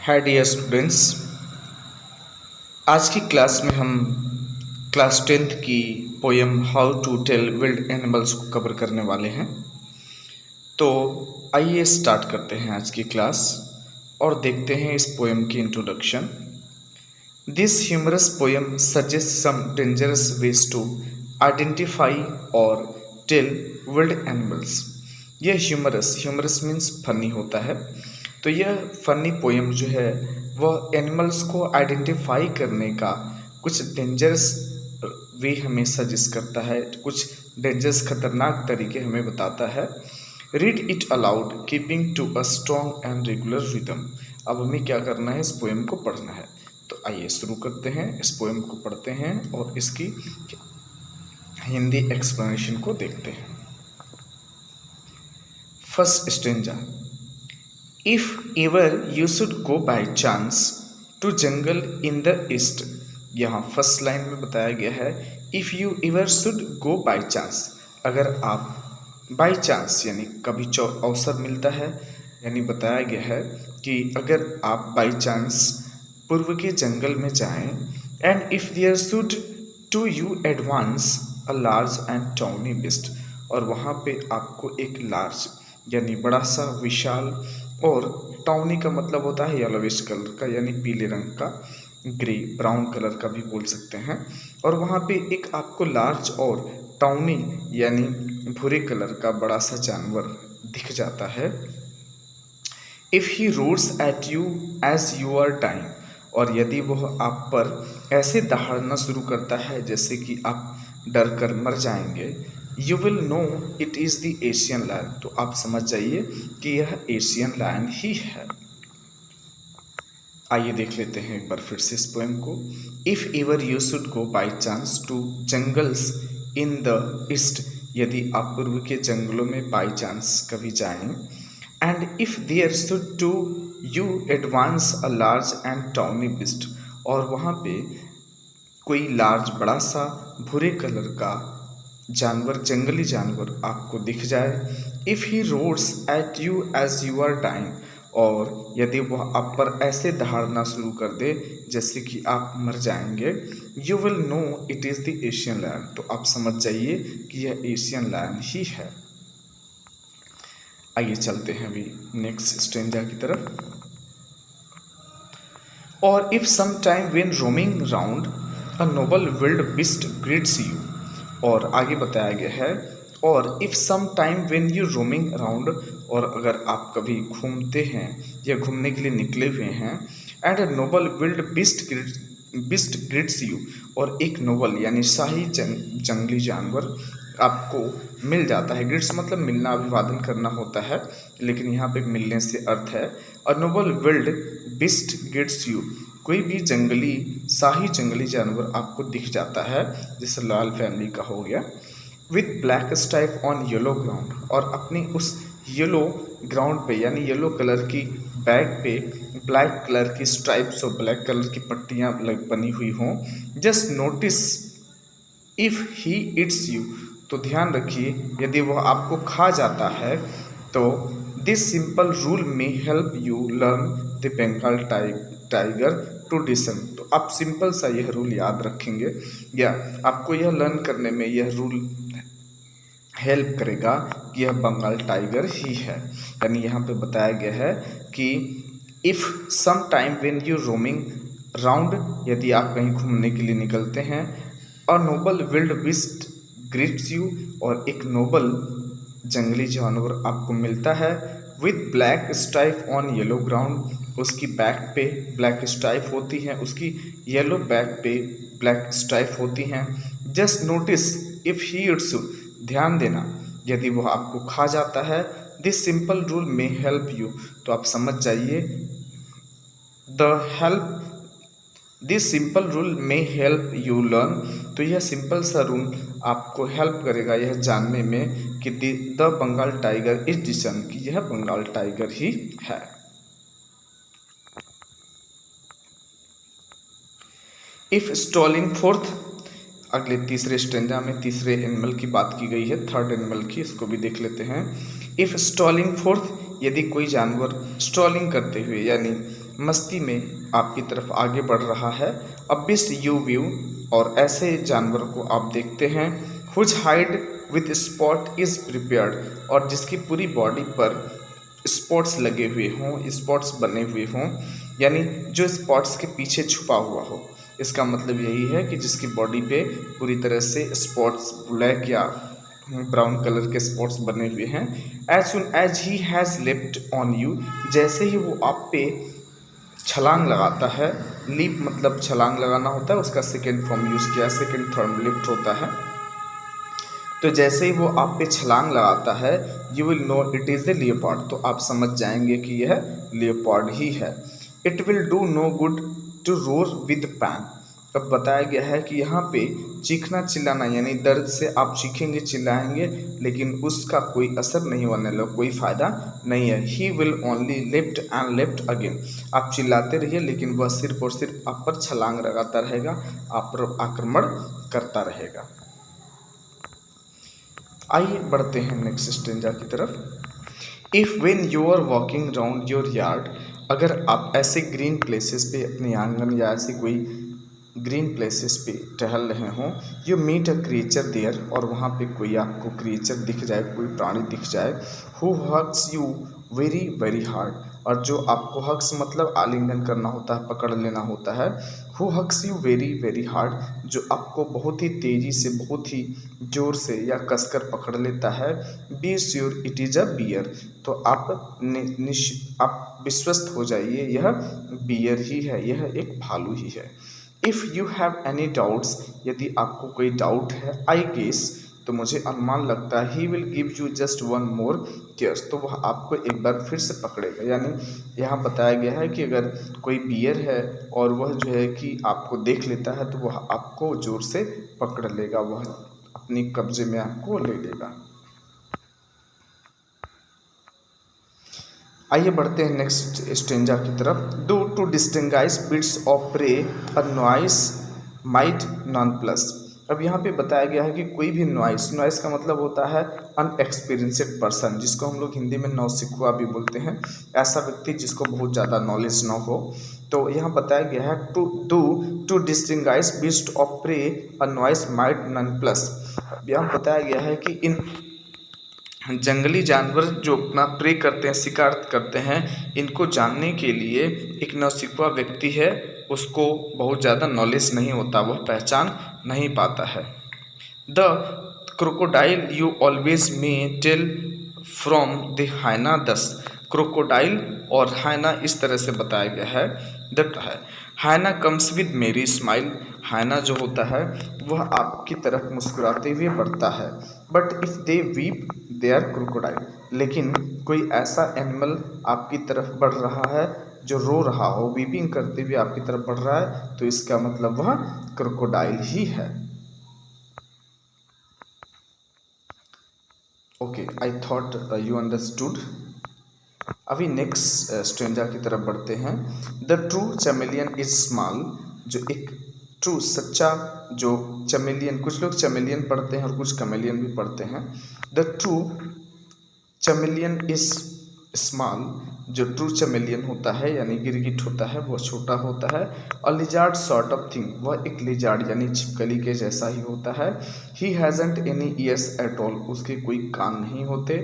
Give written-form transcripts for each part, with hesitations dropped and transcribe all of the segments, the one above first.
Hi dear students, आज की class में हम क्लास 10th की poem how to tell wild animals को कवर करने वाले हैं। तो आइए स्टार्ट करते हैं आज की क्लास और देखते हैं इस पोएम की introduction. This humorous poem suggest some dangerous ways to identify और टेल विल्ड एनिमल्स। यह ह्यूमरस मीन्स फनी होता है। तो यह फनी पोएम जो है वह एनिमल्स को आइडेंटिफाई करने का कुछ डेंजरस वे हमें सजेस्ट करता है, कुछ डेंजरस खतरनाक तरीके हमें बताता है। Read it aloud keeping to a strong and regular rhythm. अब हमें क्या करना है, इस पोएम को पढ़ना है। तो आइए शुरू करते हैं, इस पोएम को पढ़ते हैं और इसकी हिंदी एक्सप्लेनेशन को देखते हैं। First stanza. If ever you should go by chance to jungle in the east. यहाँ फर्स्ट लाइन में बताया गया है if you ever should go by chance, अगर आप बाय चांस यानी कभी अवसर मिलता है, यानी बताया गया है कि अगर आप बाय चांस पूर्व के जंगल में जाएं, and if there should to you advance a large and tawny beast, और वहाँ पे आपको एक लार्ज यानी बड़ा सा विशाल, और टाउनी का मतलब होता है येलोविश कलर का यानी पीले रंग का, ग्रे ब्राउन कलर का भी बोल सकते हैं, और वहाँ पे एक आपको लार्ज और टाउनी यानी भूरे कलर का बड़ा सा जानवर दिख जाता है। If he roars at you as you are dying, और यदि वह आप पर ऐसे दहाड़ना शुरू करता है जैसे कि आप डर कर मर जाएंगे, you will know it is the Asian lion, तो आप समझ जाइए कि यह एशियन लायन ही है। आइए देख लेते हैं एक बार फिर से इस पोएम को। If ever you should go by chance to jungles in the east, यदि आप पूर्व के जंगलों में बाई चांस कभी जाएं, and if there should to you advance a large and tawny beast, और वहाँ पे कोई लार्ज बड़ा सा भूरे कलर का जानवर, जंगली जानवर आपको दिख जाए। If he roars at you as you are dying, और यदि वह आप पर ऐसे दहाड़ना शुरू कर दे जैसे कि आप मर जाएंगे, you will know it is the Asian lion, तो आप समझ जाइए कि यह एशियन लायन ही है। आइए चलते हैं अभी नेक्स्ट स्टेंजा की तरफ। और if some time when roaming round a noble wild beast greets you, और आगे बताया गया है और if some time when you roaming around, और अगर आप कभी घूमते हैं या घूमने के लिए निकले हुए हैं, and a noble wild beast greets you, और एक नोबल यानी शाही जंगली जानवर आपको मिल जाता है। ग्रीट्स मतलब मिलना, अभिवादन करना होता है, लेकिन यहाँ पे मिलने से अर्थ है a noble wild beast greets you, कोई भी जंगली शाही जंगली जानवर आपको दिख जाता है, जैसे लाल फैमिली का हो गया, with black stripe on yellow ground, और अपनी उस येलो ग्राउंड पे यानी येलो कलर की बैक पे ब्लैक कलर की स्ट्राइप्स और ब्लैक कलर की पट्टियाँ बनी हुई हों। Just notice if he it's you, तो ध्यान रखिए यदि वह आपको खा जाता है, तो this simple rule may help you learn the Bengal tiger tradition, तो आप सिंपल सा यह रूल याद रखेंगे या आपको यह लर्न करने में यह रूल हेल्प करेगा कि यह बंगाल टाइगर ही है। यानी यहाँ पे बताया गया है कि if some time when you roaming round, यदि आप कहीं घूमने के लिए निकलते हैं, a noble wild beast greets you, और एक नोबल जंगली जानवर आपको मिलता है, with black stripe on yellow ground, उसकी बैक पे ब्लैक स्ट्राइप होती हैं, उसकी येलो बैक पे ब्लैक स्ट्राइप होती हैं। Just notice if he eats, ध्यान देना यदि वह आपको खा जाता है, this simple rule may help you, तो आप समझ जाइए this simple rule may help you learn, तो यह सिंपल सा रूल आपको हेल्प करेगा यह जानने में कि द बंगाल टाइगर इज डिसन, कि यह बंगाल टाइगर ही है। इफ स्टॉलिंग फोर्थ, अगले तीसरे स्टेंजा में तीसरे एनिमल की बात की गई है, थर्ड एनिमल की, इसको भी देख लेते हैं। इफ स्टॉलिंग फोर्थ, यदि कोई जानवर स्टॉलिंग करते हुए यानी मस्ती में आपकी तरफ आगे बढ़ रहा है। अ बीस्ट यू व्यू, और ऐसे जानवर को आप देखते हैं। Whose hide with spot is prepared, और जिसकी पूरी बॉडी पर स्पॉट्स लगे हुए हों, स्पॉट्स बने हुए हों, यानी जो स्पॉट्स के पीछे छुपा हुआ हो। इसका मतलब यही है कि जिसकी बॉडी पे पूरी तरह से स्पॉट्स, ब्लैक या ब्राउन कलर के स्पॉट्स बने हुए हैं। As soon as he has leapt on you, जैसे ही वो आप पे छलांग लगाता है। लीप मतलब छलांग लगाना होता है, उसका सेकेंड फॉर्म यूज़ किया, सेकेंड फॉर्म लिफ्ट होता है। तो जैसे ही वो आप पे छलांग लगाता है, you will know it is the leopard, तो आप समझ जाएंगे कि यह लियोपार्ड ही है। It will do no good to roar with pain, अब बताया गया है कि यहाँ पे चीखना चिल्लाना, यानी दर्द से आप चीखेंगे चिल्लाएंगे लेकिन उसका कोई असर नहीं होने लगा, कोई फ़ायदा नहीं है। He will only lift and lift again, आप चिल्लाते रहिए लेकिन वह सिर्फ और सिर्फ आप पर छलांग लगाता रहेगा, आप पर आक्रमण करता रहेगा। आइए बढ़ते हैं नेक्स्ट स्टेंजा की तरफ। If when you are walking round your yard, अगर आप ऐसे ग्रीन प्लेसेस पे अपने आंगन या ऐसे कोई ग्रीन प्लेसेस पे टहल रहे हों, you meet a creature there, और वहाँ पे कोई आपको क्रिएचर दिख जाए, कोई प्राणी दिख जाए, who hugs you very very hard, और जो आपको हग्स मतलब आलिंगन करना होता है, पकड़ लेना होता है। Who hugs you very very hard, जो आपको बहुत ही तेज़ी से, बहुत ही ज़ोर से या कसकर पकड़ लेता है। Be sure it is a bear, तो आप विश्वस्त हो जाइए, यह बियर ही है, यह एक भालू ही है। If you have any doubts, यदि आपको कोई डाउट है, आई गेस, तो मुझे अनुमान लगता है, he will give you just one more cares, तो वह आपको एक बार फिर से पकड़ेगा। यानी यहाँ बताया गया है कि अगर कोई बियर है और वह जो है कि आपको देख लेता है तो वह आपको ज़ोर से पकड़ लेगा, वह अपनी कब्जे में आपको ले लेगा। आइए बढ़ते हैं नेक्स्ट स्टेंजा की तरफ। Do to distinguish bits of prey a noise might nonplus, अब यहाँ पे बताया गया है कि कोई भी नॉइस का मतलब होता है अनएक्सपीरियंस्ड पर्सन, जिसको हम लोग हिंदी में नौसिखुआ भी बोलते हैं, ऐसा व्यक्ति जिसको बहुत ज़्यादा नॉलेज ना हो। तो यहाँ बताया गया है to distinguish bits of prey a noise might nonplus, यहाँ बताया गया है कि इन जंगली जानवर जो अपना प्रे करते हैं, शिकार करते हैं, इनको जानने के लिए एक नौसिखुआ व्यक्ति है, उसको बहुत ज़्यादा नॉलेज नहीं होता, वह पहचान नहीं पाता है। The crocodile you always may tell from the hyena thus, crocodile और हाइना इस तरह से बताया गया है। दैट है हाइना कम्स विद मेरी स्माइल, हाइना जो होता है वह आपकी तरफ मुस्कुराते हुए बढ़ता है। But if they weep they are crocodile, लेकिन कोई ऐसा एनिमल आपकी तरफ बढ़ रहा है जो रो रहा हो, वीपिंग करते हुए आपकी तरफ बढ़ रहा है, तो इसका मतलब वह क्रोकोडाइल ही है। Okay, I thought you understood. अभी नेक्स्ट स्ट्रेंजा की तरफ बढ़ते हैं। द ट्रू चैमेलियन इज स्मॉल, जो एक ट्रू सच्चा जो चैमेलियन, कुछ लोग चैमेलियन पढ़ते हैं और कुछ कमेलियन भी पढ़ते हैं। द ट्रू चैमेलियन इज स्मॉल, जो ट्रू चैमेलियन होता है यानी गिरगिट होता है वह छोटा होता है। अ लिजार्ड सॉर्ट ऑफ थिंग, वह एक लिजार्ड यानी छिपकली के जैसा ही होता है। He hasn't any ears at all, उसके कोई कान नहीं होते।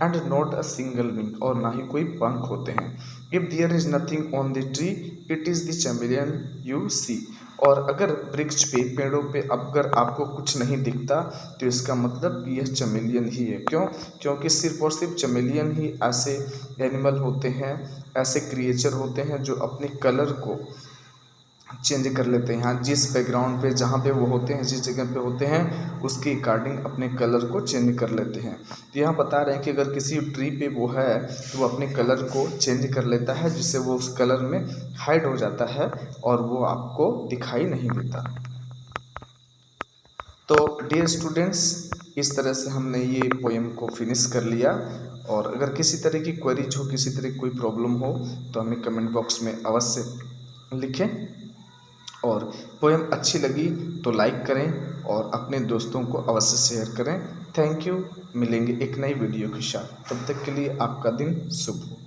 And not a single wing, और ना ही कोई पंख होते हैं। If there is nothing on the tree it is the chameleon you see, और अगर वृक्ष पे, पेड़ों पे अगर आपको कुछ नहीं दिखता तो इसका मतलब कि यह चमेलियन ही है। क्यों? क्योंकि सिर्फ और सिर्फ चमेलियन ही ऐसे एनिमल होते हैं, ऐसे क्रिएचर होते हैं जो अपने कलर को चेंज कर लेते हैं। हाँ, जिस बैकग्राउंड पे, जहाँ पे वो होते हैं, जिस जगह पे होते हैं, उसके अकॉर्डिंग अपने कलर को चेंज कर लेते हैं। तो यहाँ बता रहे हैं कि अगर किसी ट्री पे वो है तो वो अपने कलर को चेंज कर लेता है, जिससे वो उस कलर में हाइड हो जाता है और वो आपको दिखाई नहीं देता। तो डियर स्टूडेंट्स, इस तरह से हमने ये पोएम को फिनिश कर लिया। और अगर किसी तरह की क्वेरीज हो, किसी तरह की कोई प्रॉब्लम हो तो हमें कमेंट बॉक्स में अवश्य लिखें। और पोएम अच्छी लगी तो लाइक करें और अपने दोस्तों को अवश्य शेयर करें। Thank you. मिलेंगे एक नई वीडियो के साथ, तब तक के लिए आपका दिन शुभ हो।